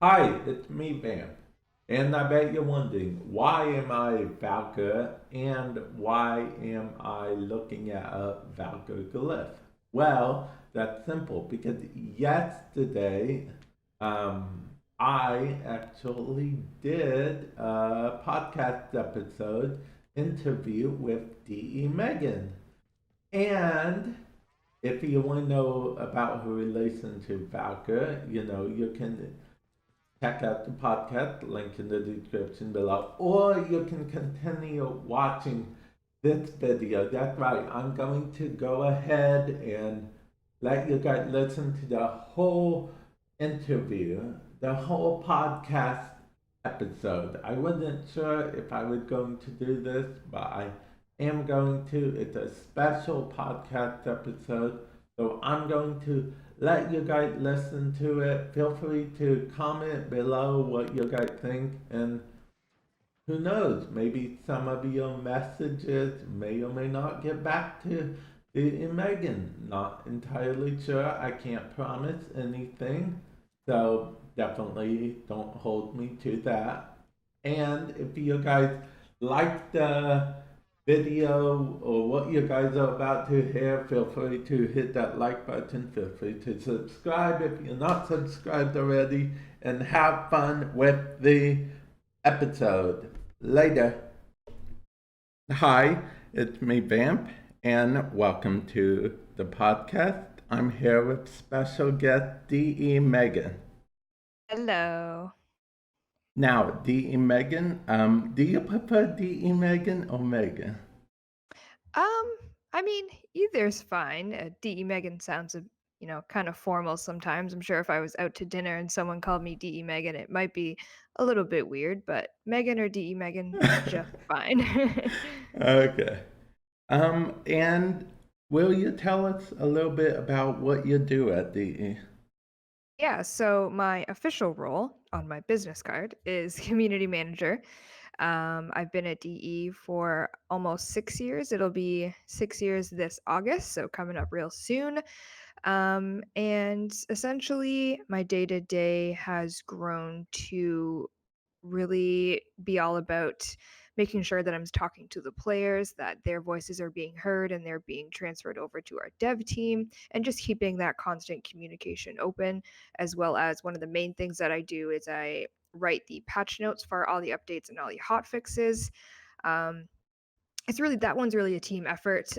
Hi, it's me, Vamp. And I bet you're wondering, why am I Valka and why am I looking at a Valka glyph? Well, that's simple because yesterday I actually did a podcast episode interview with D.E. Megan. And if you want to know about her relation to Valka, you can check out the podcast, link in the description below, or you can continue watching this video. That's right, I'm going to go ahead and let you guys listen to the whole interview, the whole podcast episode. I wasn't sure if I was going to do this, but I am going to. It's a special podcast episode, so I'm going to let you guys listen to it. Feel free to comment below what you guys think, and who knows, maybe some of your messages may or may not get back to Megan. Not entirely sure. I can't promise anything, so definitely don't hold me to that. And if you guys like the video or what you guys are about to hear, feel free to hit that like button. Feel free to subscribe if you're not subscribed already, and have fun with the episode. Later. Hi, it's me, Vamp, and welcome to the podcast. I'm here with special guest D.E. Megan. Hello. Now, D.E. Megan, do you prefer D.E. Megan or Megan? Um, I mean, either's fine. DE Megan sounds, kind of formal sometimes. I'm sure if I was out to dinner and someone called me DE Megan, it might be a little bit weird, but Megan or DE Megan, just fine. Okay. And will you tell us a little bit about what you do at DE? Yeah, so my official role on my business card is community manager. I've been at DE for almost 6 years. It'll be 6 years this August, so coming up real soon. And essentially, my day to day has grown to really be all about making sure that I'm talking to the players, that their voices are being heard and they're being transferred over to our dev team, and just keeping that constant communication open. As well as one of the main things that I do is I write the patch notes for all the updates and all the hot fixes. Um, it's really that one's really a team effort.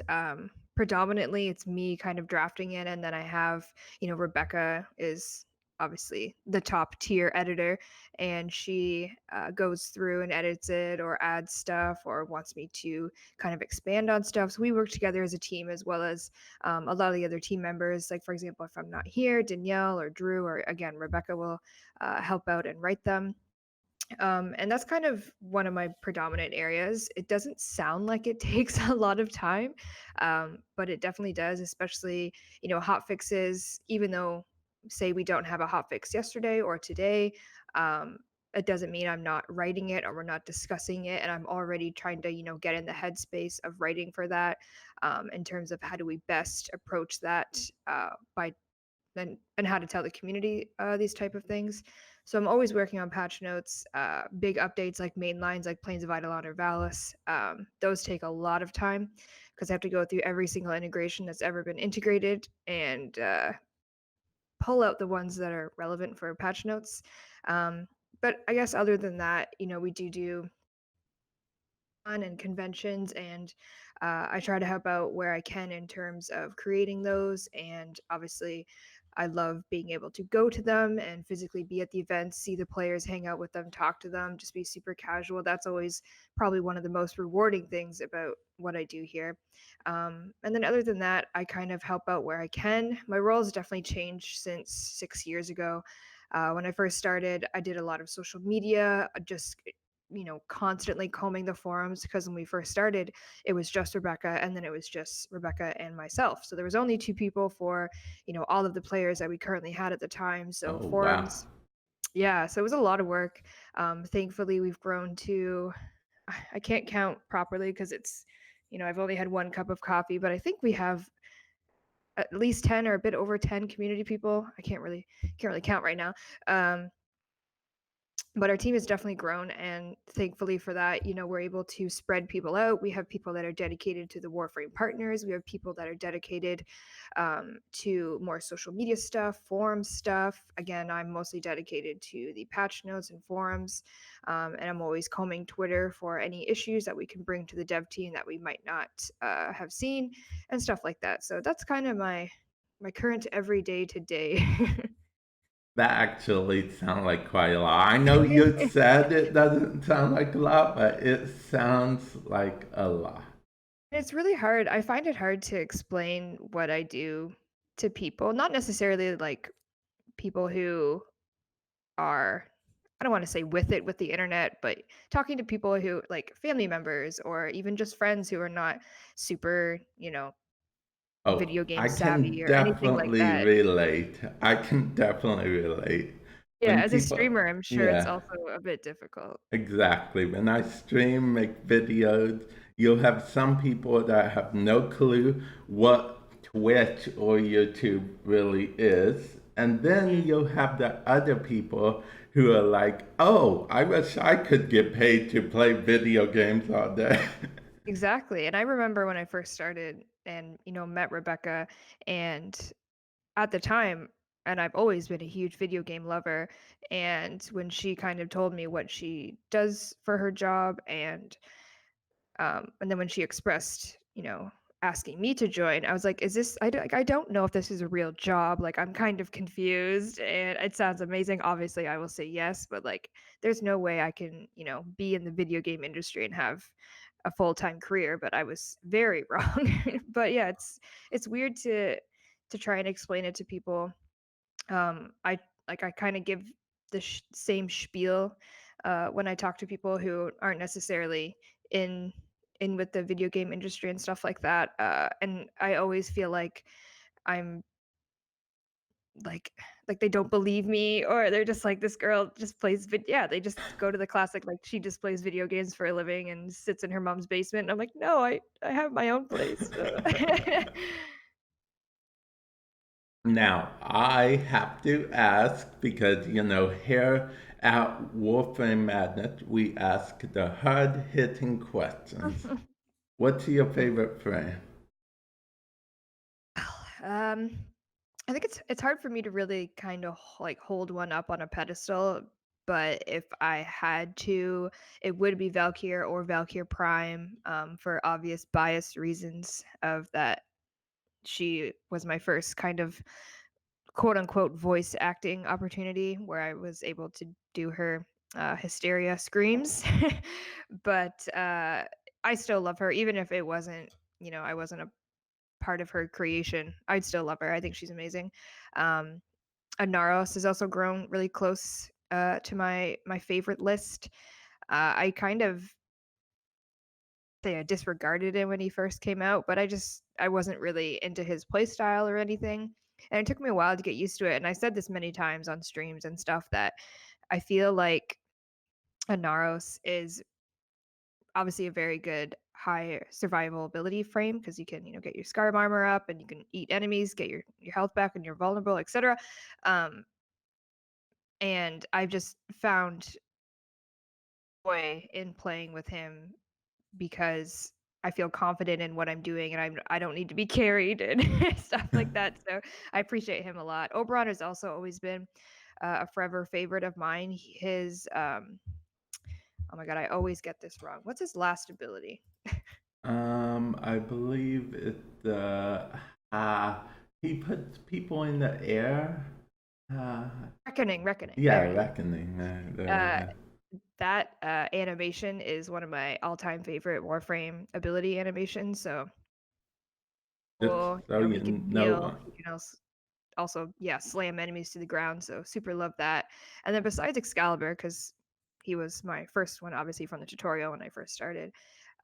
Predominantly, it's me kind of drafting it, and then I have, Rebecca is obviously the top tier editor, and she goes through and edits it or adds stuff or wants me to kind of expand on stuff. So we work together as a team, as well as a lot of the other team members. Like, for example, if I'm not here, Danielle or Drew or again Rebecca will help out and write them. And that's kind of one of my predominant areas. It doesn't sound like it takes a lot of time, but it definitely does, especially, hot fixes, even though, say, we don't have a hot fix yesterday or today. Um, it doesn't mean I'm not writing it or we're not discussing it. And I'm already trying to, get in the headspace of writing for that in terms of how do we best approach that by and how to tell the community these type of things. So I'm always working on patch notes, big updates like main lines like Plains of Eidolon or Valis. Those take a lot of time because I have to go through every single integration that's ever been integrated and pull out the ones that are relevant for patch notes. But I guess other than that, we do fun and conventions, and I try to help out where I can in terms of creating those. And obviously, I love being able to go to them and physically be at the events, see the players, hang out with them, talk to them, just be super casual. That's always probably one of the most rewarding things about what I do here. And then other than that, I kind of help out where I can. My role has definitely changed since 6 years ago. When I first started, I did a lot of social media, just constantly combing the forums because when we first started, it was just Rebecca and then it was just Rebecca and myself. So there was only two people for, all of the players that we currently had at the time. So Oh, wow. forums, yeah, so it was a lot of work. Thankfully, we've grown to, I can't count properly because it's, I've only had one cup of coffee, but I think we have at least 10 or a bit over 10 community people. I can't really count right now. Um, but our team has definitely grown, and thankfully for that, we're able to spread people out. We have people that are dedicated to the Warframe partners. We have people that are dedicated to more social media stuff, forum stuff. Again, I'm mostly dedicated to the patch notes and forums, and I'm always combing Twitter for any issues that we can bring to the dev team that we might not have seen, and stuff like that. So that's kind of my current everyday to day. That actually sounds like quite a lot. I know you said it doesn't sound like a lot, but it sounds like a lot. It's really hard. I find it hard to explain what I do to people, not necessarily like people who are, I don't want to say with it with the internet, but talking to people who like family members or even just friends who are not super, Oh, video game I can savvy or anything like definitely that. relate. I can definitely relate. Yeah, When as a people, streamer, I'm sure it's yeah, also a bit difficult. exactly. When I stream, make videos, you'll have some people that have no clue what Twitch or YouTube really is. And then Mhm. you'll have the other people who are like, oh, I wish I could get paid to play video games all day. Exactly. And I remember when I first started and, met Rebecca, and at the time, and I've always been a huge video game lover, and when she kind of told me what she does for her job, and then when she expressed, asking me to join, I was like, "Is this? I don't know if this is a real job. Like, I'm kind of confused, and it sounds amazing. Obviously, I will say yes, but like, there's no way I can, be in the video game industry and have a full time career." But I was very wrong. But yeah, it's weird to try and explain it to people. I kind of give the same spiel when I talk to people who aren't necessarily in in with the video game industry and stuff like that. And I always feel like I'm like they don't believe me, or they're just like, this girl just yeah, they just go to the classic, like, she just plays video games for a living and sits in her mom's basement, and I'm like, no, I have my own place. Now, I have to ask because, here at Warframe Madness, we ask the hard hitting questions. What's your favorite frame? um I think it's hard for me to really kind of like hold one up on a pedestal, but if I had to, it would be Valkyr or Valkyr Prime, for obvious bias reasons of that she was my first kind of quote unquote voice acting opportunity where I was able to do her hysteria screams. But I still love her, even if it wasn't, I wasn't a part of her creation. I'd still love her. I think she's amazing. Um, Naros has also grown really close to my favorite list. I kind of say I disregarded him when he first came out, but I wasn't really into his playstyle or anything. And it took me a while to get used to it. And I said this many times on streams and stuff that I feel like Naros is obviously a very good high survival ability frame because you can, get your scarab armor up and you can eat enemies, get your health back and you're vulnerable, etc. Um, and I've just found joy in playing with him because I feel confident in what I'm doing, and I don't need to be carried and stuff like that. So I appreciate him a lot. Oberon has also always been a forever favorite of mine. His oh my god, I always get this wrong. What's his last ability? I believe it, he puts people in the air. Uh, Reckoning. yeah, There it is. reckoning. There we Uh, go. that animation is one of my all-time favorite Warframe ability animations. So Just cool. so you He can know. heal. He can also, yeah, slam enemies to the ground, so super love that. And then besides Excalibur, because he was my first one, obviously, from the tutorial when I first started,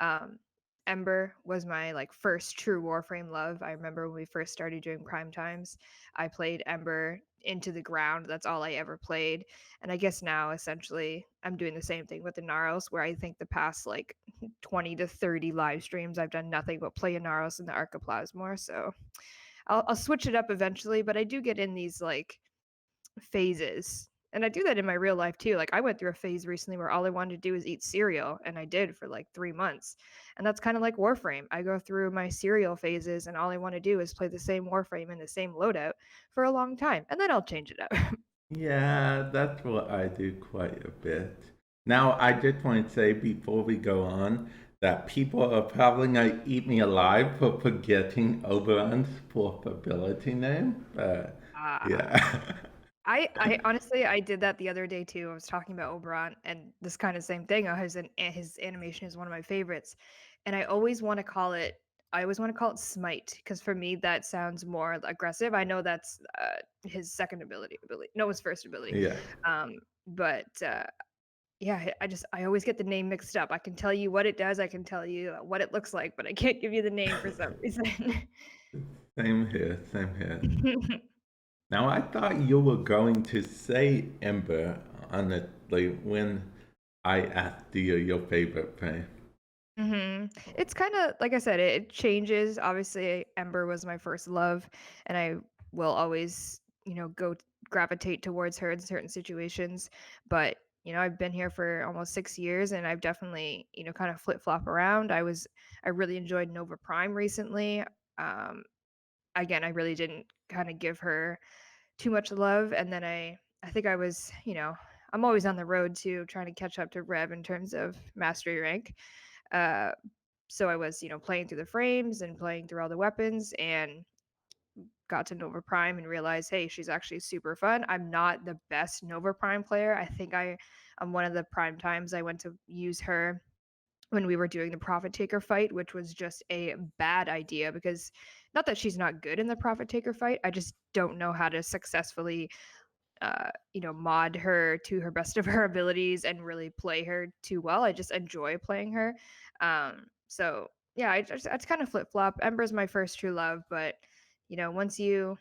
um, Ember was my, like, first true Warframe love. I remember when we first started doing prime times, I played Ember into the ground, that's all I ever played, and I guess now, essentially, I'm doing the same thing with the Naros, where I think the past, like, 20 to 30 live streams, I've done nothing but play Naros in the Archiplasmor, so I'll switch it up eventually, but I do get in these like phases And I do that in my real life too. Like I went through a phase recently where all I wanted to do is eat cereal, and I did for like 3 months. And that's kind of like Warframe. I go through my cereal phases, and all I want to do is play the same Warframe in the same loadout for a long time, and then I'll change it up. Yeah, that's what I do quite a bit. Now, I just want to say before we go on that people are probably going to eat me alive for forgetting Oberon's fourth ability name. Ah. Yeah. I honestly I did that the other day too. I was talking about Oberon and this kind of same thing. His animation is one of my favorites, and I always want to call it Smite because for me that sounds more aggressive. I know that's his second ability. No, his first ability. Yeah. But yeah, I always get the name mixed up. I can tell you what it does. I can tell you what it looks like, but I can't give you the name for some reason. Same here, same here. Now, I thought you were going to say Ember, honestly, when I asked you your favorite frame. It's kinda like I said, it changes. Obviously, Ember was my first love, and I will always, gravitate towards her in certain situations. But, I've been here for almost 6 years, and I've definitely, kind of flip-flop around. I really enjoyed Nova Prime recently. Um, Again, I really didn't kinda give her too much love, and then I think I'm always on the road to trying to catch up to Rev in terms of mastery rank. Uh, so I was, playing through the frames and playing through all the weapons and got to Nova Prime and realized, hey, she's actually super fun. I'm not the best Nova Prime player. I'm one of the prime times I went to use her when we were doing the Profit Taker fight, which was just a bad idea because not that she's not good in the Profit Taker fight, I just don't know how to successfully mod her to her best of her abilities and really play her too well. I just enjoy playing her. So yeah, I just kind of flip flop. Ember's my first true love, but once it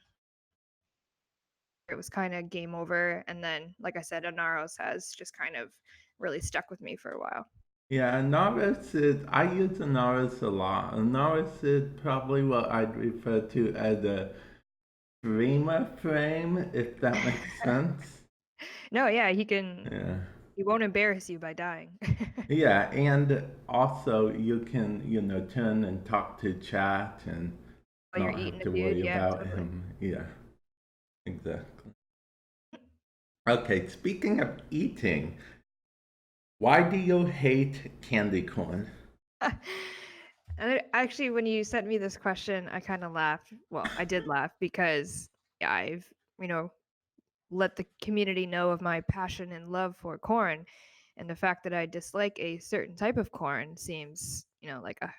was kind of game over. And then, like I said, Anaros has just kind of really stuck with me for a while. Yeah, Norris is, I use a Norris a lot. A Norris is probably what I'd refer to as a streamer frame, if that makes sense. No, yeah, Yeah. he won't embarrass you by dying. Yeah, and also you can, turn and talk to chat and While you're not have eating to a dude, worry yeah, about totally. him. Yeah, exactly. Okay, speaking of eating, why do you hate candy corn? Actually, when you sent me this question, I kind of laughed. Well, I did laugh because yeah, I've, let the community know of my passion and love for corn. And the fact that I dislike a certain type of corn seems, like a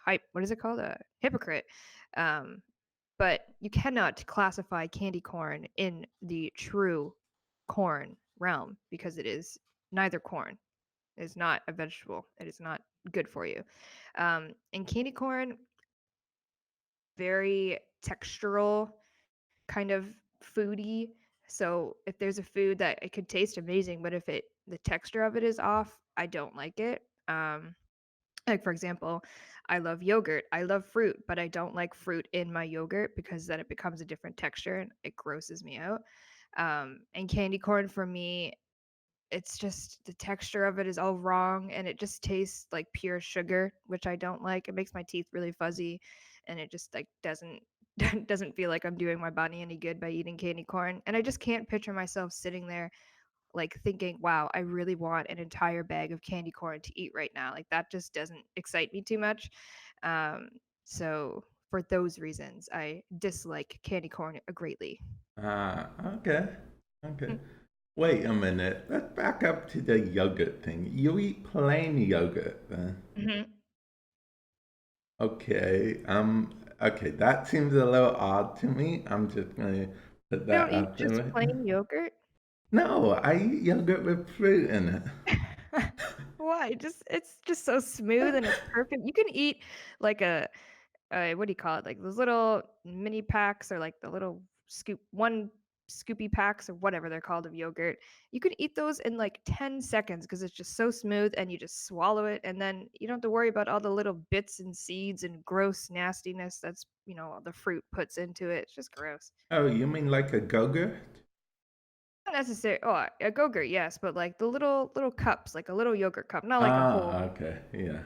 hype. What is it called? A hypocrite. Um, but you cannot classify candy corn in the true corn realm because it is neither corn. It is not a vegetable. It is not good for you. And candy corn, very textural, kind of foody. So if there's a food that it could taste amazing, but if the texture of it is off, I don't like it. Like for example, I love yogurt. I love fruit, but I don't like fruit in my yogurt because then it becomes a different texture and it grosses me out. And candy corn for me, it's just the texture of it is all wrong and it just tastes like pure sugar, which I don't like. It makes my teeth really fuzzy and it just like doesn't doesn't feel like I'm doing my body any good by eating candy corn. And I just can't picture myself sitting there like thinking, "Wow, I really want an entire bag of candy corn to eat right now." Like that just doesn't excite me too much. Um so for those reasons, I dislike candy corn greatly. Ah, okay. Okay. Wait a minute. Let's back up to the yogurt thing. You eat plain yogurt then? Mhm. Okay. Okay, that seems a little odd to me. I'm just gonna put You that don't eat out just there. plain yogurt? No, I eat yogurt with fruit in it. Why? Just it's just so smooth and it's perfect. You can eat like what do you call it? Like those little mini packs or like the little one scoopy packs or whatever they're called of yogurt. You can eat those in like 10 seconds because it's just so smooth and you just swallow it and then you don't have to worry about all the little bits and seeds and gross nastiness that's, the fruit puts into it. It's just gross. Oh, you mean like a go-gurt? necessarily. Oh, a Go-Gurt, yes, but like the little cups, like a little yogurt cup, not like a whole, Ah, okay, yeah.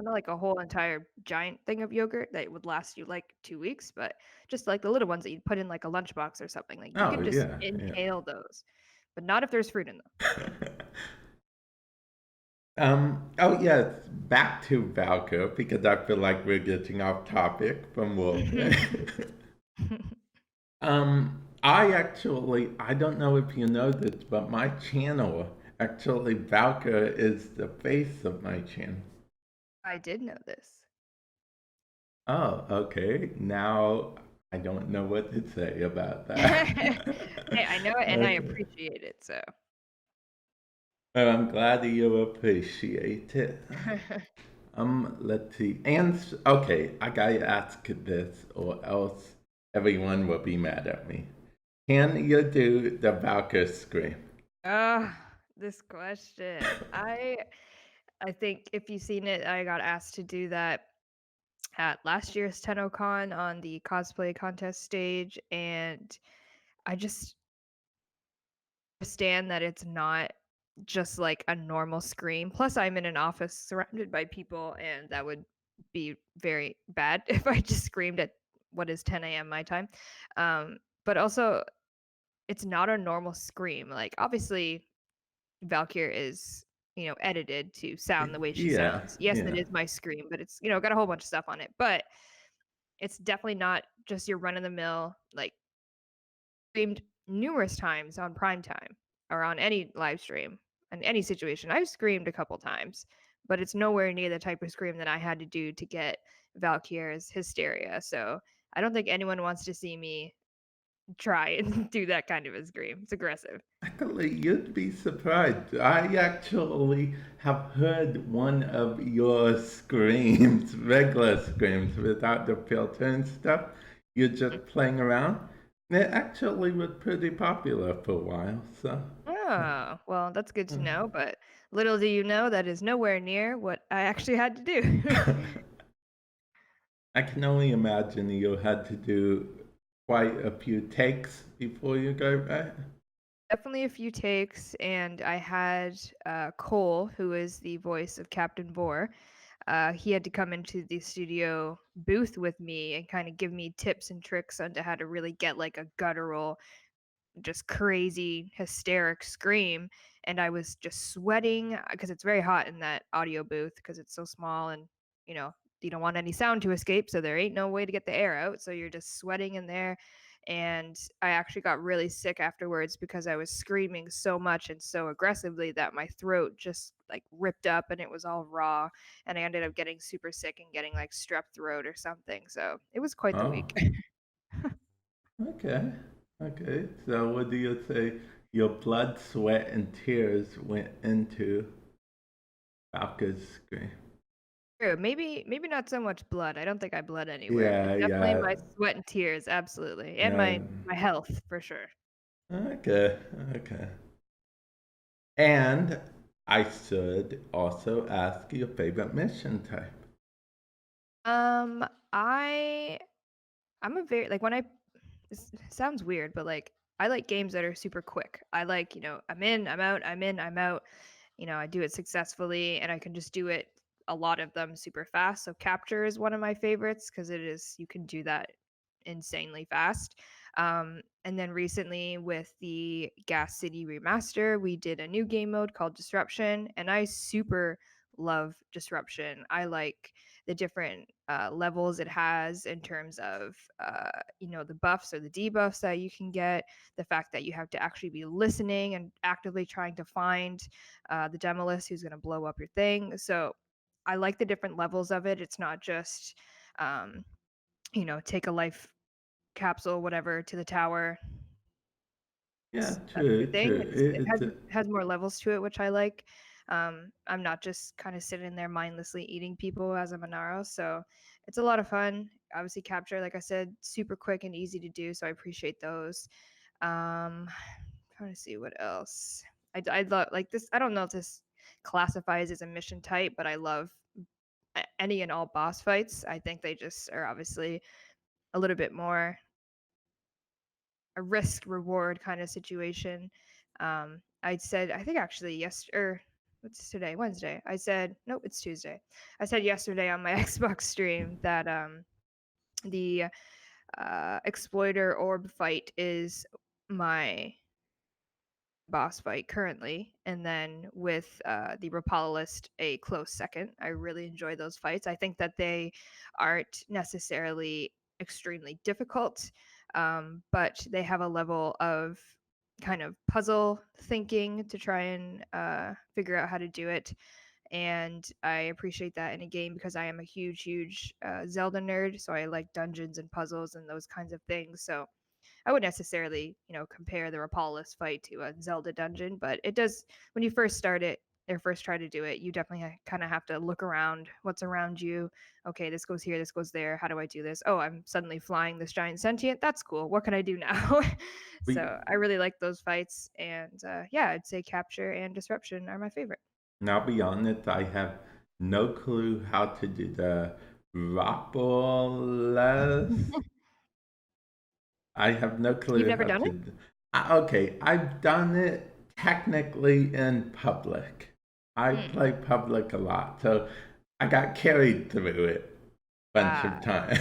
not like a whole entire giant thing of yogurt that would last you like 2 weeks, but just like the little ones that you'd put in like a lunchbox or something. Like you Oh, could just yeah, yeah. inhale those, but not if there's fruit in Oh yes, back to Valka because I feel like we're getting off topic from Warframe. them. I don't know if you know this, but my channel, actually, Valka is the face of my channel. I did know this. Oh, okay. Now I don't know what to say about Hey, that. I know it and I Okay. appreciate it, so. Well, I'm glad that you appreciate it. Let's see. Okay, I gotta ask this, or else everyone will be mad at me. Can you do the Valka scream? Ah, this question. I think if you've seen it, I got asked to do that at last year's TennoCon on the cosplay contest stage, and I just understand that it's not just like a normal scream. Plus, I'm in an office surrounded by people, and that would be very bad if I just screamed at what is 10 a.m. my time. But also, it's not a normal scream. Like, obviously, Valkyr is, edited to sound the way she Yeah, sounds. Yes, it yeah. is my scream, but it's, got a whole bunch of stuff on it. But it's definitely not just your run of the mill, like streamed numerous times on prime time or on any live stream in any situation. I've screamed a couple times, but it's nowhere near the type of scream that I had to do to get Valkyr's hysteria. So I don't think anyone wants to see me try and do that kind of a scream. It's aggressive. Actually, you'd be surprised. I actually have heard one of your screams, regular screams, without the filter and stuff. You're just playing around. It actually was pretty popular for a while, so. Oh, well, that's good to uh, know, but little do you know that is nowhere near what I actually had to do. I can only imagine you had to do quite a few takes before you go back. Definitely a few takes, and I had Cole, who is the voice of Captain Vor. He had to come into the studio booth with me and kind of give me tips and tricks on to how to really get like a guttural, just crazy hysteric scream. And I was just sweating because it's very hot in that audio booth because it's so small, and you know you don't want any sound to escape, so there ain't no way to get the air out, so you're just sweating in there. And I actually got really sick afterwards because I was screaming so much and so aggressively that my throat just like ripped up and it was all raw, and I ended up getting super sick and getting like strep throat or something, so it was quite the Oh, week. okay. Okay. So, what do you say your blood, sweat, and tears went into Falca's scream? True. Maybe not so much blood. I don't think I bled anywhere, but Yeah, definitely yeah. my sweat and tears, absolutely, and No. my health for sure. Okay, okay. And I should also ask your favorite mission type. Um, I I'm a very like when I this sounds weird, but like I like games that are super quick. I like, I'm in, I'm out, I'm in, I'm out. I do it successfully and I can just do it a lot of them super fast. So capture is one of my favorites because you can do that insanely fast. And then recently with the Gas City remaster, we did a new game mode called Disruption, and I super love Disruption. I like the different levels it has in terms of the buffs or the debuffs that you can get, the fact that you have to actually be listening and actively trying to find the demolist who's going to blow up your thing. So I like the different levels of it. It's not just um, take a life capsule whatever to the tower. Yeah, That's your true, thing. true. It has more levels to it, which I like. I'm not just kind of sitting there mindlessly eating people as a Monaro, so it's a lot of fun. Obviously, capture, like I said, super quick and easy to do, so I appreciate those. Trying to see what else. I love like this. I don't know if this classifies as a mission type, but I love any and all boss fights. I think they just are obviously a little bit more a risk reward kind of situation. I said, I think actually or what's today? Wednesday. I said, nope, it's Tuesday. I said yesterday on my Xbox stream that the exploiter orb fight is my boss fight currently, and then with the Rapalist a close second. I really enjoy those fights. I think that they aren't necessarily extremely difficult, but they have a level of kind of puzzle thinking to try and figure out how to do it. And I appreciate that in a game because I am a huge Zelda nerd, so I like dungeons and puzzles and those kinds of things. So I wouldn't necessarily, compare the Rapalus fight to a Zelda dungeon, but it does when you first start it or first try to do it, you definitely kind of have to look around what's around you. Okay, this goes here, this goes there. How do I do this? Oh, I'm suddenly flying this giant sentient. That's cool. What can I do now? We So I really like those fights, and yeah, I'd say capture and disruption are my favorite. Now, be honest, I have no clue how to do the Ropoles. I have no You've clue never how done it? to. Okay, I've done it technically in public. I Mm. play public a lot, so I got carried through it a bunch of Ah, times.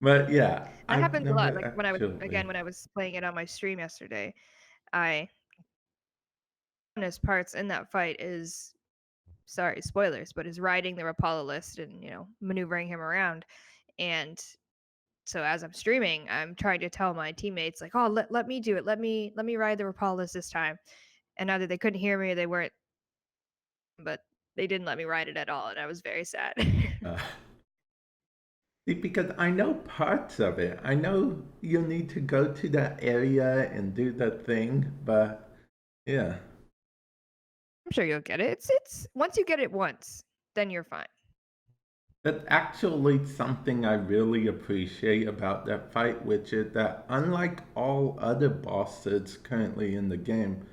But yeah, that I've happens a lot. never Like actually. when I was playing it on my stream yesterday, I honest parts in that fight is sorry, spoilers, but is riding the Rapala list and, maneuvering him around. And so as I'm streaming, I'm trying to tell my teammates like, "Oh, let me do it. Let me ride the Rapala list this time." And either they couldn't hear me or they weren't, but they didn't let me ride it at all, and I was very sad. Uh, See, because I know parts of it. I know you need to go to that area and do the thing, but yeah. I'm sure you'll get it. It's once you get it once, then you're fine. That's actually something I really appreciate about that fight, which is that unlike all other bosses currently in the game,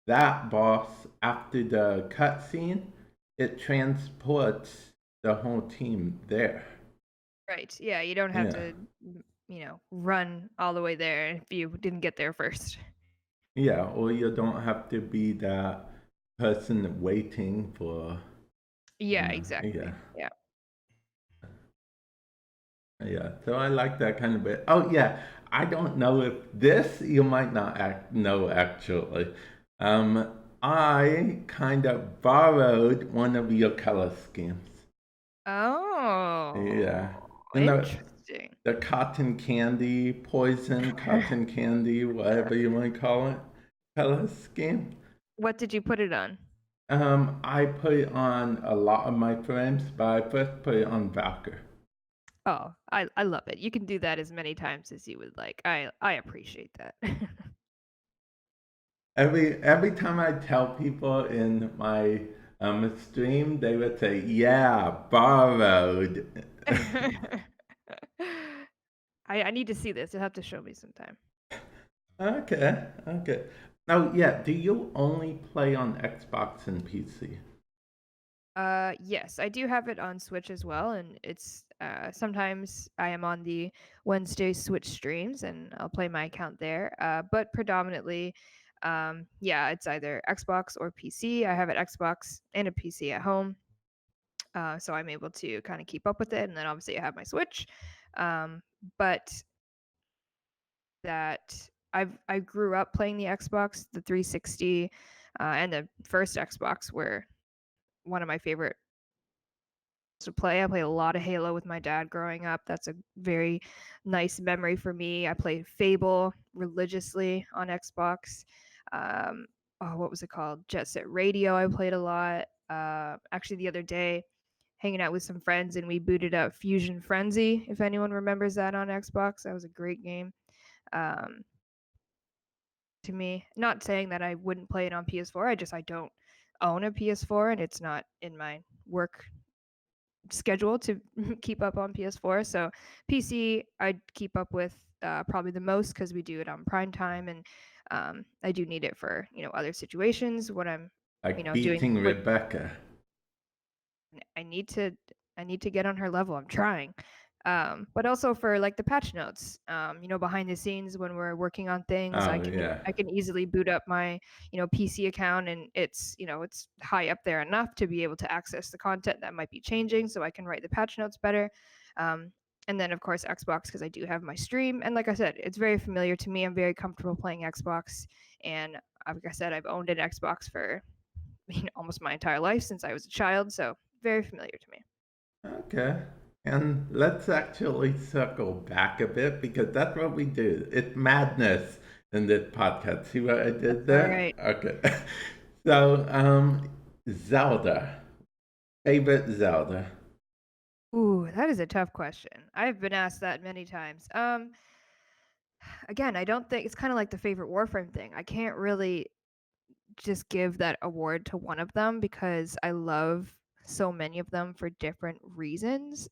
that boss, after the cutscene, it transports the whole team there. Right. Yeah, you don't have Yeah. to, run all the way there if you didn't get there first. Yeah, or you don't have to be that person waiting for, Yeah, yeah. exactly. Yeah. Yeah, so I like that kind of bit. Oh yeah, I don't know if this you might not know actually. Um, I kind of borrowed one of your color schemes. Oh, Yeah, you know interesting. the cotton candy, poison cotton candy, whatever you want to call it, color scheme. What did you put it on? I put it on a lot of my frames, but I first put it on Valkyr. Oh, I love it. You can do that as many times as you would like. I appreciate that. Every time I tell people in my stream, they would say, "Yeah, borrowed." I need to see this. You'll have to show me sometime. Okay, okay. Now, yeah, do you only play on Xbox and PC? Yes, I do have it on Switch as well, and it's sometimes I am on the Wednesday Switch streams, and I'll play my account there. But predominantly, yeah, it's either Xbox or PC. I have an Xbox and a PC at home, so I'm able to kind of keep up with it. And then obviously I have my Switch, but that I grew up playing the Xbox, the 360, and the first Xbox were one of my favorite to play. I played a lot of Halo with my dad growing up. That's a very nice memory for me. I played Fable religiously on Xbox. Um, oh, what was it called? Jet Set Radio. I played a lot. Actually, the other day, hanging out with some friends, and we booted up Fusion Frenzy. If anyone remembers that on Xbox, that was a great game. Um, to me, not saying that I wouldn't play it on PS4. I don't own a PS4, and it's not in my work schedule to keep up on PS4. So PC, I'd keep up with probably the most because we do it on prime time, and I do need it for other situations when I'm Like doing beating quick. Rebecca. I need to I need to get on her level. I'm trying. But also for like the patch notes, behind the scenes when we're working on things, Oh yeah. I can easily boot up my PC account, and it's high up there enough to be able to access the content that might be changing, so I can write the patch notes better. Um, and then of course Xbox, because I do have my stream, and like I said, it's very familiar to me. I'm very comfortable playing Xbox, and like I said, I've owned an Xbox for almost my entire life since I was a child, so very familiar to me. Okay. And let's actually circle back a bit because that's what we do. It's madness in this podcast. See what I did All there? right. Okay. So, Zelda. Favorite Zelda. Ooh, that is a tough question. I've been asked that many times. Again, I don't think it's kind of like the favorite Warframe thing. I can't really just give that award to one of them because I love so many of them for different reasons.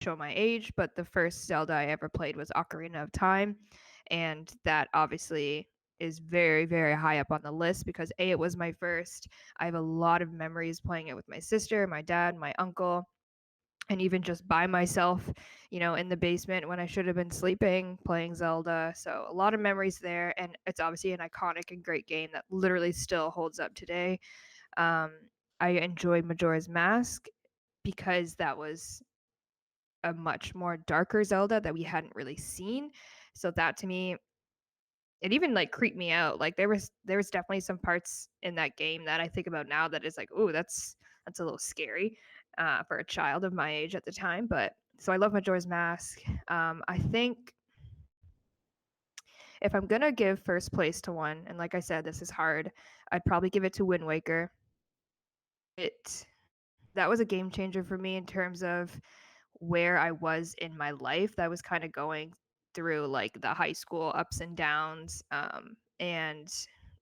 Show my age, but the first Zelda I ever played was Ocarina of Time, and that obviously is very, very high up on the list because A, it was my first. I have a lot of memories playing it with my sister, my dad, my uncle, and even just by myself, in the basement when I should have been sleeping playing Zelda. So a lot of memories there, and it's obviously an iconic and great game that literally still holds up today. Um, I enjoyed Majora's Mask because that was a much more darker Zelda that we hadn't really seen. So that to me, it even like creeped me out. Like there was definitely some parts in that game that I think about now that is like, oh, that's a little scary for a child of my age at the time. But so I love Majora's Mask. I think if I'm gonna give first place to one, and like I said, this is hard, I'd probably give it to Wind Waker. It That was a game changer for me in terms of where I was in my life. That was kind of going through like the high school ups and downs. And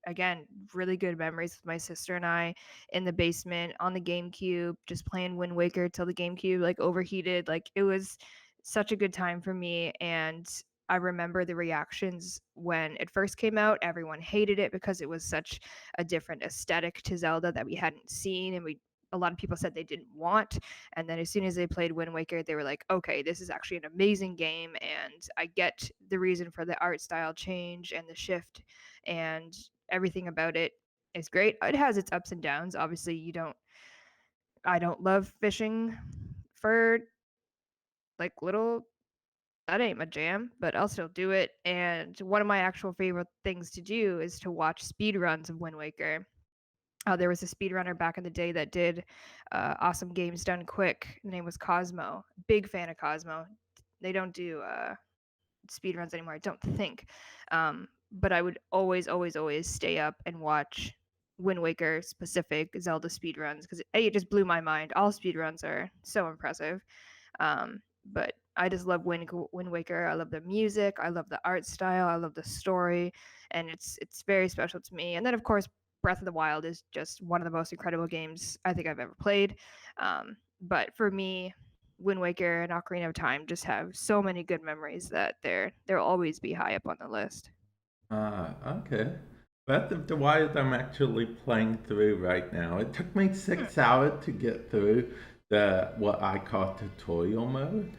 again, really good memories with my sister and I in the basement on the GameCube, just playing Wind Waker till the GameCube like overheated. Like it was such a good time for me. And I remember the reactions when it first came out. Everyone hated it because it was such a different aesthetic to Zelda that we hadn't seen, and a lot of people said they didn't want. And then as soon as they played Wind Waker, they were like, okay, this is actually an amazing game. And I get the reason for the art style change and the shift, and everything about it is great. It has its ups and downs. Obviously, I don't love fishing for like little, that ain't my jam, but I'll still do it. And one of my actual favorite things to do is to watch speed runs of Wind Waker. There was a speedrunner back in the day that did awesome games done quick. The name was Cosmo. Big fan of Cosmo. They don't do speedruns anymore, I don't think. But I would always, always, always stay up and watch Wind Waker specific Zelda speedruns because it just blew my mind. All speedruns are so impressive. But I just love Wind Waker. I love the music. I love the art style. I love the story, and it's very special to me. And then of course, Breath of the Wild is just one of the most incredible games I think I've ever played. But for me, Wind Waker and Ocarina of Time just have so many good memories that they'll always be high up on the list. Ah, okay. Breath of the Wild I'm actually playing through right now. It took me Hmm. 6 hours to get through the what I call tutorial mode.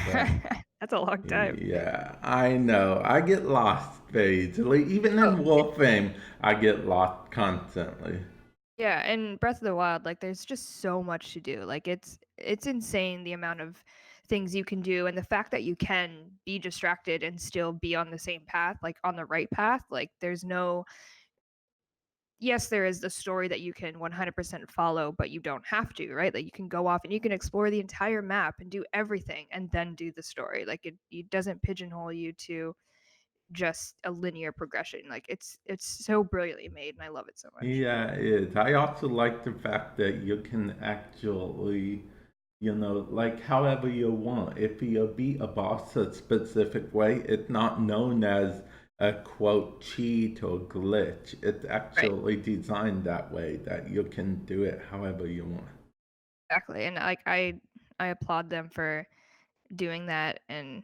But That's a long time. yeah, I know. I get lost very easily. Even Oh, in Warframe, I get lost constantly. yeah, and Breath of the Wild, like there's just so much to do. Like it's insane the amount of things you can do, and the fact that you can be distracted and still be on the same path, like on the right path. Like there's no, yes, there is the story that you can 100% follow, but you don't have to, right? Like you can go off and you can explore the entire map and do everything and then do the story. Like it doesn't pigeonhole you to just a linear progression. Like it's so brilliantly made, and I love it so much. Yeah, it is. I also like the fact that you can actually, like however you want. If you beat a boss a specific way, it's not known as a quote cheat or glitch. It's Right. actually designed that way that you can do it however you want. Exactly. And like I applaud them for doing that, and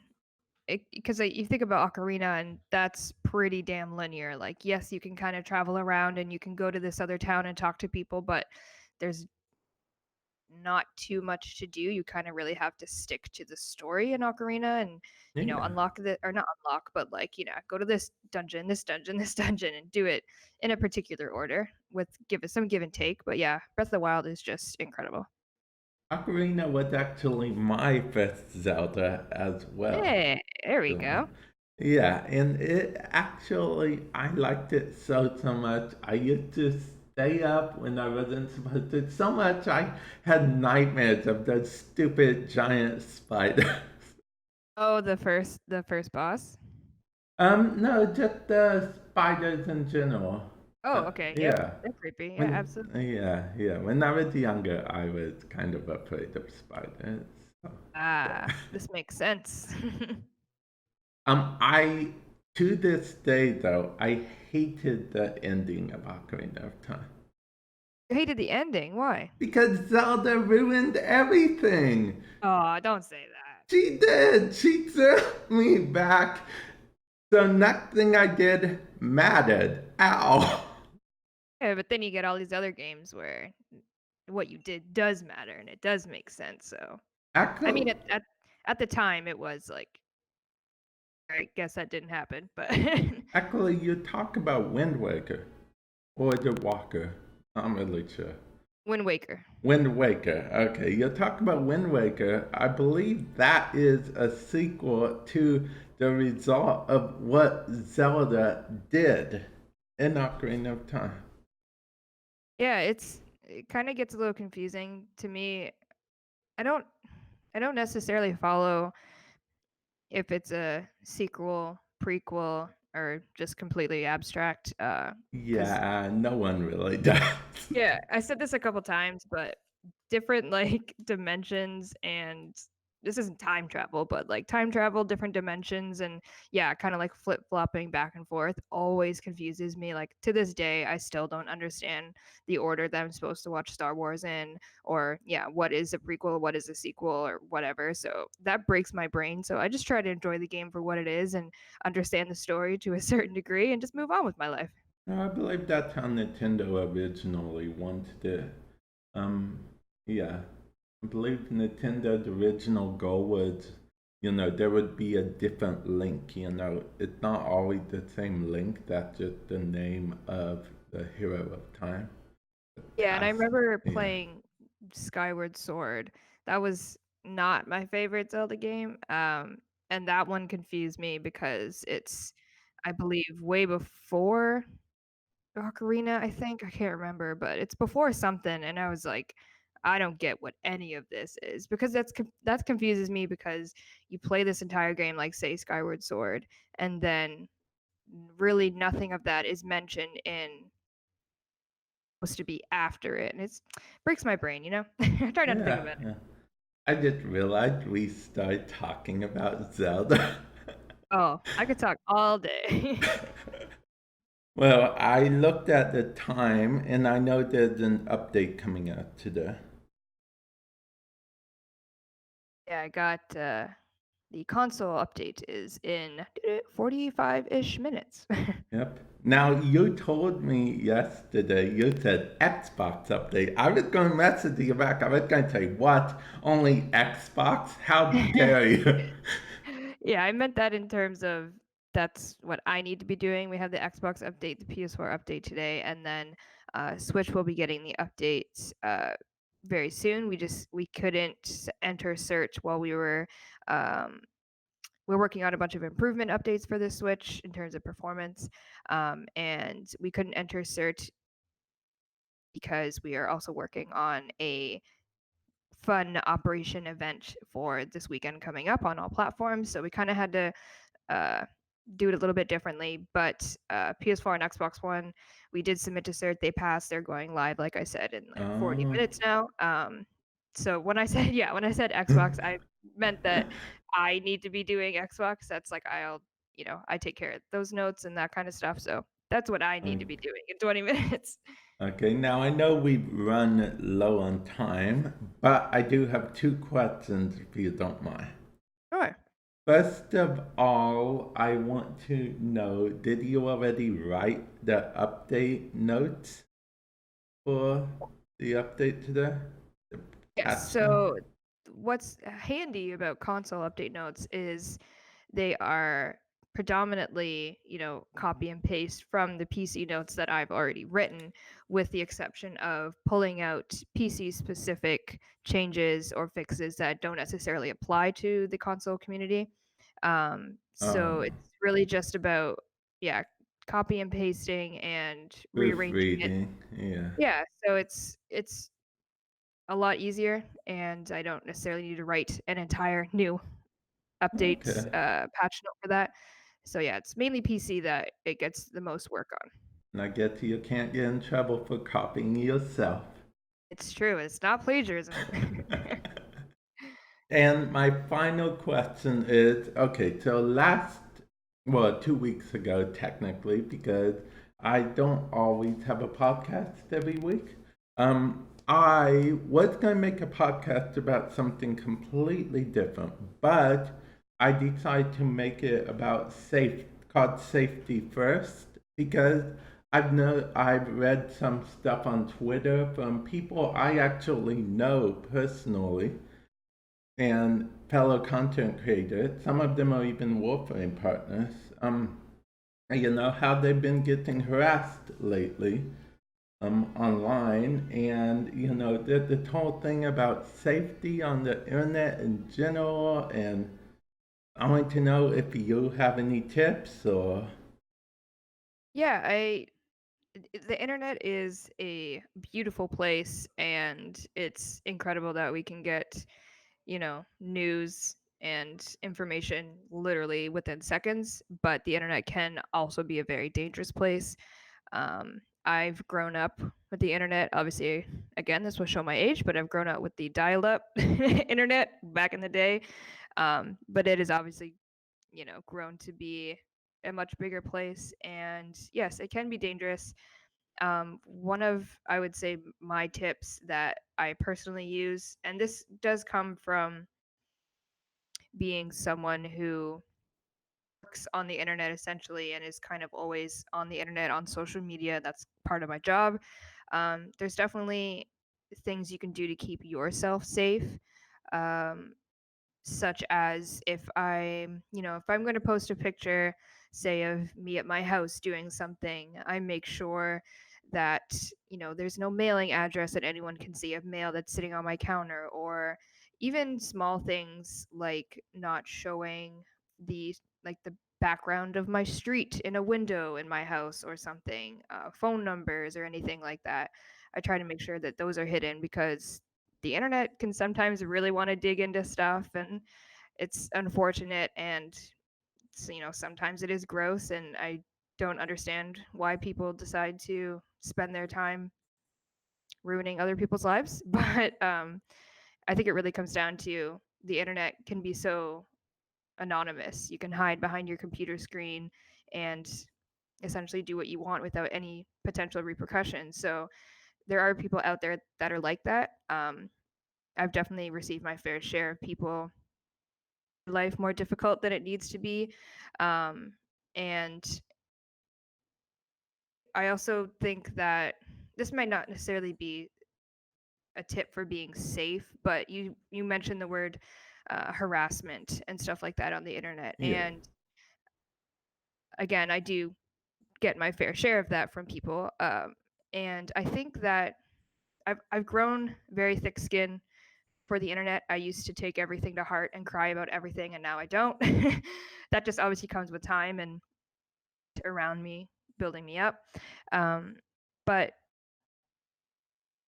because you think about Ocarina, and that's pretty damn linear. Like yes, you can kind of travel around and you can go to this other town and talk to people, but there's not too much to do. You kind of really have to stick to the story in Ocarina and, Yeah. unlock the or not unlock, but like, go to this dungeon, this dungeon, this dungeon and do it in a particular order with give it some give and take. But yeah, Breath of the Wild is just incredible. Ocarina was actually my first Zelda as well. Hey, there we So, go. yeah, and I liked it so much. I used to stay up when I wasn't supposed to. So much I had nightmares of those stupid giant spiders. Oh, the first boss. No, just the spiders in general. Oh, okay. Yep. Yeah. They're creepy. Yeah, When absolutely. yeah. When I was younger, I was kind of afraid of spiders. So, Ah, yeah. this makes sense. I to this day though, I hated the ending of Ocarina of Time You hated the ending. Why? because Zelda ruined everything. Oh, don't say that. She did. She took me back. So nothing I did mattered at all. Yeah, but then you get all these other games where what you did does matter and it does make sense. So, I Actually, mean, at the time, it was like, I guess that didn't happen, but actually, you talk about Wind Waker or the Walker. I'm really sure. Wind Waker. Wind Waker. Okay, you're talking about Wind Waker. I believe that is a sequel to the result of what Zelda did in Ocarina of Time. Yeah, it kind of gets a little confusing to me. I don't I don't necessarily follow if it's a sequel, prequel, or just completely abstract. Because Yeah, no one really does. yeah, I said this a couple times, but different like dimensions and this isn't time travel, but like time travel, different dimensions, and yeah, kind of like flip flopping back and forth always confuses me. Like to this day, I still don't understand the order that I'm supposed to watch Star Wars in, or yeah, what is a prequel, what is a sequel, or whatever. So that breaks my brain. So I just try to enjoy the game for what it is and understand the story to a certain degree and just move on with my life. No, I believe that's how Nintendo originally wanted it. Um, yeah, I believe Nintendo's original goal was, there would be a different Link, It's not always the same Link, that's just the name of the hero of time. The Yeah, and I past. remember Yeah. playing Skyward Sword. That was not my favorite Zelda game. And that one confused me because it's, I believe, way before Ocarina, I think. I can't remember, but it's before something, and I was like, I don't get what any of this is because that confuses me because you play this entire game like say Skyward Sword, and then really nothing of that is mentioned in supposed to be after it, and it's breaks my brain, you know? I try not to think Yeah, about it. yeah. I just realized we started talking about Zelda. Oh, I could talk all day. Well, I looked at the time and I know there's an update coming out today. Yeah, I got, the console update is in 45-ish minutes. Yep. Now, you told me yesterday, you said Xbox update. I was going to message you back. I was going to say, what? Only Xbox? How dare you? Yeah, I meant that in terms of that's what I need to be doing. We have the Xbox update, the PS4 update today, and then Switch will be getting the updates very soon. We couldn't enter search while um, we're working on a bunch of improvement updates for the Switch in terms of performance, and we couldn't enter cert because we are also working on a fun operation event for this weekend coming up on all platforms. So we kind of had to uh, do it a little bit differently. But PS4 and Xbox One, we did submit to cert. They passed. They're going live, like I said, in like 40 Oh. minutes now. So when I said yeah, when I said Xbox, I meant that I need to be doing Xbox. That's like I take care of those notes and that kind of stuff. So that's what I need to be doing in 20 minutes. Okay, now I know we've run low on time, but I do have two questions if you don't mind. Sure. First of all, I want to know, did you already write the update notes for the update today? Yes. patch them? So what's handy about console update notes is they are predominantly, copy and paste from the PC notes that I've already written, with the exception of pulling out PC specific changes or fixes that don't necessarily apply to the console community. So Um, it's really just about, yeah, copy and pasting and rearranging it. proofreading. Yeah. Yeah, so it's a lot easier, and I don't necessarily need to write an entire new update, Okay. patch note for that. So, yeah, it's mainly PC that it gets the most work on. And I get you can't get in trouble for copying yourself. It's true, it's not plagiarism. And my final question is, okay, so well, 2 weeks ago, technically, because I don't always have a podcast every week. I was going to make a podcast about something completely different, but I decided to make it about called Safety First, because I've read some stuff on Twitter from people I actually know personally and fellow content creators. Some of them are even Warframe partners. How they've been getting harassed lately online, and the whole thing about safety on the internet in general. And I want to know if you have any tips or. Yeah, the internet is a beautiful place, and it's incredible that we can get, news and information literally within seconds, but the internet can also be a very dangerous place. I've grown up with the internet. Obviously, again, this will show my age, but I've grown up with the dial-up internet back in the day. But it is obviously, grown to be a much bigger place. And yes, it can be dangerous. One of, I would say, my tips that I personally use, and this does come from being someone who works on the internet essentially and is kind of always on the internet on social media. That's part of my job. There's definitely things you can do to keep yourself safe. Um, Such as if I'm going to post a picture, say, of me at my house doing something, I make sure that, there's no mailing address that anyone can see of mail that's sitting on my counter, or even small things like not showing the background of my street in a window in my house or something, phone numbers or anything like that. I try to make sure that those are hidden, because the internet can sometimes really want to dig into stuff, and it's unfortunate, and sometimes it is gross, and I don't understand why people decide to spend their time ruining other people's lives. But I think it really comes down to the internet can be so anonymous. You can hide behind your computer screen and essentially do what you want without any potential repercussions. So there are people out there that are like that. I've definitely received my fair share of people life more difficult than it needs to be. Um, and I also think that this might not necessarily be a tip for being safe, but you mentioned the word harassment and stuff like that on the internet. Yeah. And again, I do get my fair share of that from people. And I think that I've grown very thick skin for the internet. I used to take everything to heart and cry about everything, and now I don't. That just obviously comes with time and around me building me up. Um, but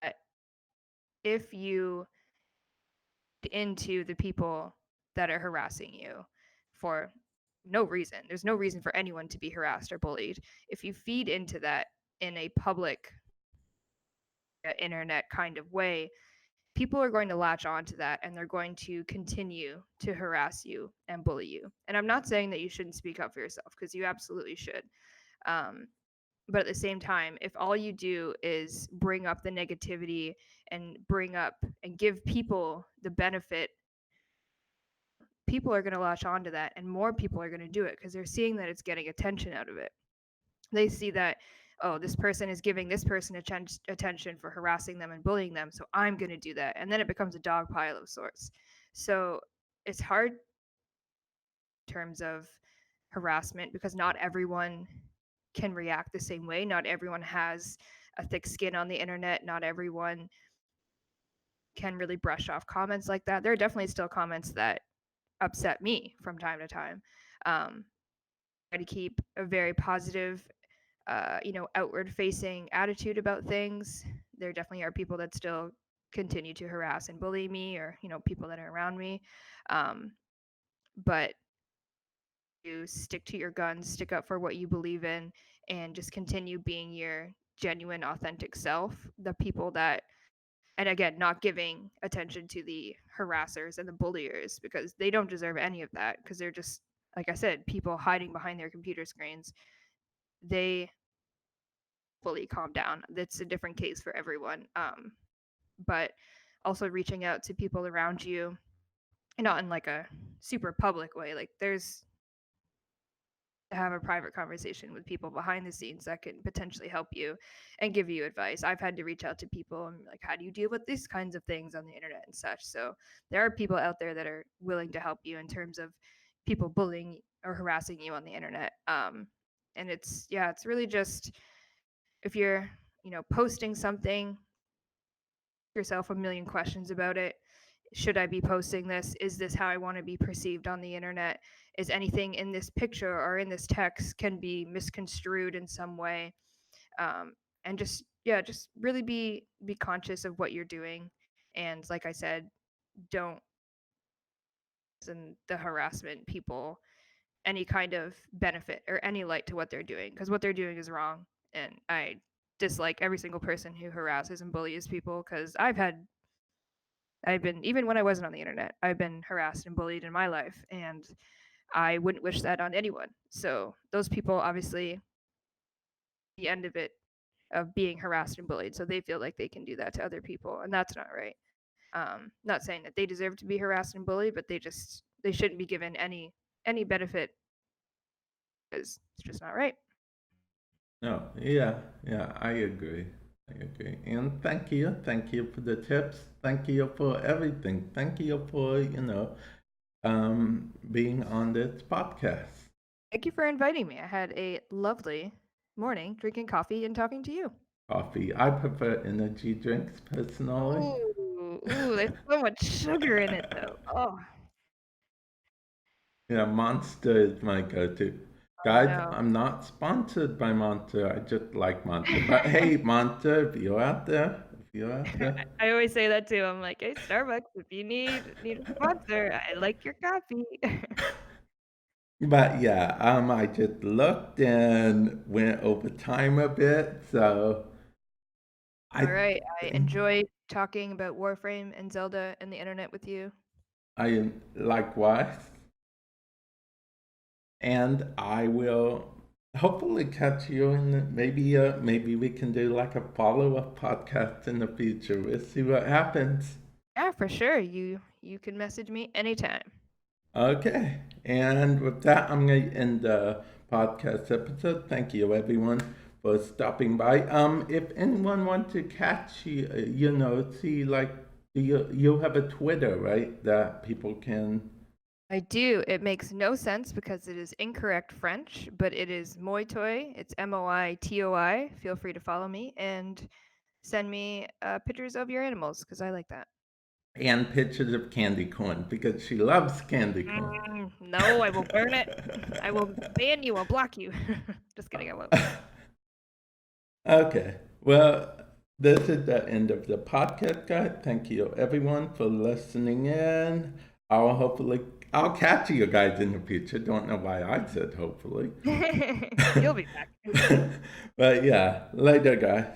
uh, if you get into the people that are harassing you for no reason, there's no reason for anyone to be harassed or bullied. If you feed into that in a public internet kind of way, people are going to latch on to that, and they're going to continue to harass you and bully you. And I'm not saying that you shouldn't speak up for yourself, because you absolutely should. Um, but at the same time, if all you do is bring up the negativity and bring up and give people the benefit, people are going to latch onto that, and more people are going to do it because they're seeing that it's getting attention out of it. They see that, oh, this person is giving this person attention for harassing them and bullying them, so I'm going to do that. And then it becomes a dog pile of sorts. So it's hard in terms of harassment because not everyone can react the same way. Not everyone has a thick skin on the internet. Not everyone can really brush off comments like that. There are definitely still comments that upset me from time to time. Try to keep a very positive, outward facing attitude about things. There definitely are people that still continue to harass and bully me, or people that are around me. But you stick to your guns, stick up for what you believe in, and just continue being your genuine, authentic self. The people that, and again, not giving attention to the harassers and the bulliers because they don't deserve any of that because they're just, like I said, people hiding behind their computer screens. They fully calm down. That's a different case for everyone. But also reaching out to people around you, and not in like a super public way. Like there's to have a private conversation with people behind the scenes that can potentially help you and give you advice. I've had to reach out to people and like, how do you deal with these kinds of things on the internet and such? So there are people out there that are willing to help you in terms of people bullying or harassing you on the internet. And it's really just if you're, posting something, yourself a million questions about it. Should I be posting this? Is this how I want to be perceived on the internet? Is anything in this picture or in this text can be misconstrued in some way? And just really be conscious of what you're doing. And like I said, don't send the harassment people any kind of benefit or any light to what they're doing because what they're doing is wrong. And I dislike every single person who harasses and bullies people because I've been, even when I wasn't on the internet, I've been harassed and bullied in my life, and I wouldn't wish that on anyone. So those people obviously the end of it of being harassed and bullied, so they feel like they can do that to other people, and that's not right. Not saying that they deserve to be harassed and bullied, but they shouldn't be given any benefit because it's just not right. No, yeah, I agree. I agree. And thank you for the tips. Thank you for everything. Thank you for, being on this podcast. Thank you for inviting me. I had a lovely morning drinking coffee and talking to you. Coffee. I prefer energy drinks personally. Ooh, there's so much sugar in it though. Oh, Yeah, Monster is my go-to. oh Guys, no. I'm not sponsored by Monster. I just like Monster. But hey, Monster, if you're out there, I always say that too. I'm like, hey, Starbucks, if you need a sponsor, I like your coffee. But yeah, I just looked and went over time a bit, so I All right, I think enjoy talking about Warframe and Zelda and the internet with you. I likewise, and I will hopefully catch you in maybe we can do like a follow-up podcast in the future. We'll see what happens. Yeah, for sure. You can message me anytime. Okay, and with that, I'm going to end the podcast episode. Thank you, everyone, for stopping by. If anyone wants to catch you, see like you have a Twitter, right? That people can. I do. It makes no sense because it is incorrect French, but it is Moitoi. It's Moitoi. Feel free to follow me and send me pictures of your animals because I like that. And pictures of candy corn because she loves candy corn. No, I will burn it. I will ban you. I'll block you. Just kidding. I won't. Okay, well, this is the end of the podcast, guys. Thank you, everyone, for listening in. I'll catch you guys in the future. Don't know why I said hopefully. You'll be back. But yeah, later, guys.